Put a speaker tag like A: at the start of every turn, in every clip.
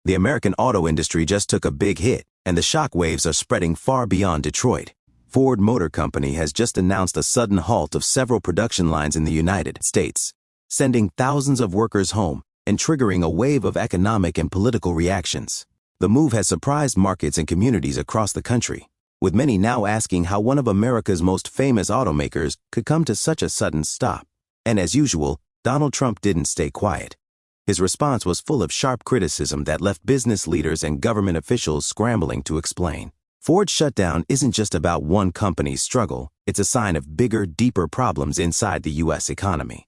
A: The American auto industry just took a big hit, and the shockwaves are spreading far beyond Detroit. Ford Motor Company has just announced a sudden halt of several production lines in the United States, sending thousands of workers home and triggering a wave of economic and political reactions. The move has surprised markets and communities across the country, with many now asking how one of America's most famous automakers could come to such a sudden stop. And as usual, Donald Trump didn't stay quiet. His response was full of sharp criticism that left business leaders and government officials scrambling to explain. Ford's shutdown isn't just about one company's struggle, it's a sign of bigger, deeper problems inside the U.S. economy.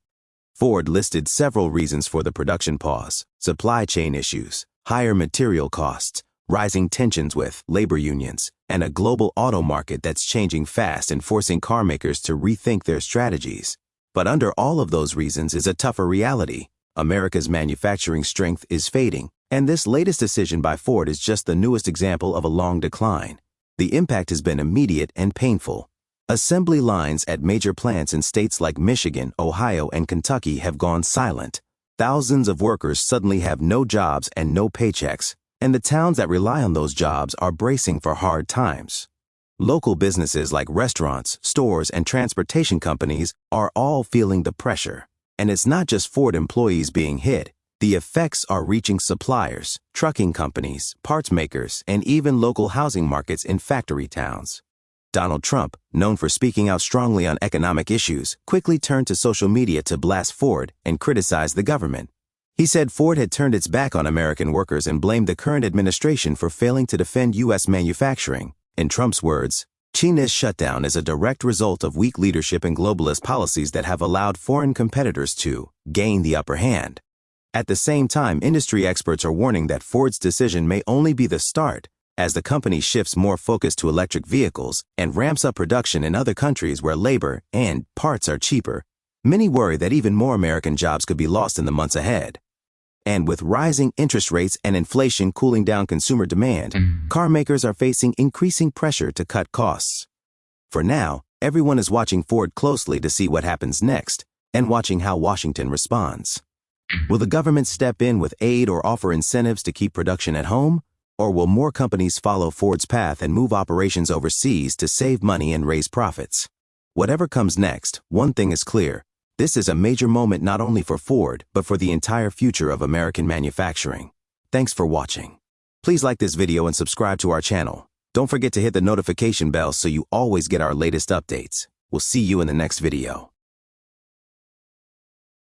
A: Ford listed several reasons for the production pause: supply chain issues, higher material costs, rising tensions with labor unions, and a global auto market that's changing fast and forcing car makers to rethink their strategies. But under all of those reasons is a tougher reality. America's manufacturing strength is fading, and this latest decision by Ford is just the newest example of a long decline. The impact has been immediate and painful. Assembly lines at major plants in states like Michigan, Ohio, and Kentucky have gone silent. Thousands of workers suddenly have no jobs and no paychecks, and the towns that rely on those jobs are bracing for hard times. Local businesses like restaurants, stores, and transportation companies are all feeling the pressure. And it's not just Ford employees being hit. The effects are reaching suppliers, trucking companies, parts makers, and even local housing markets in factory towns. Donald Trump, known for speaking out strongly on economic issues, quickly turned to social media to blast Ford and criticize the government. He said Ford had turned its back on American workers and blamed the current administration for failing to defend U.S. manufacturing. In Trump's words, China's shutdown is a direct result of weak leadership and globalist policies that have allowed foreign competitors to gain the upper hand. At the same time, industry experts are warning that Ford's decision may only be the start, as the company shifts more focus to electric vehicles and ramps up production in other countries where labor and parts are cheaper. Many worry that even more American jobs could be lost in the months ahead. And with rising interest rates and inflation cooling down consumer demand, car makers are facing increasing pressure to cut costs. For now, everyone is watching Ford closely to see what happens next and watching how Washington responds. Will the government step in with aid or offer incentives to keep production at home? Or will more companies follow Ford's path and move operations overseas to save money and raise profits? Whatever comes next, one thing is clear. This is a major moment not only for Ford, but for the entire future of American manufacturing. Thanks for watching. Please like this video and subscribe to our channel. Don't forget to hit the notification bell so you always get our latest updates. We'll see you in the next video.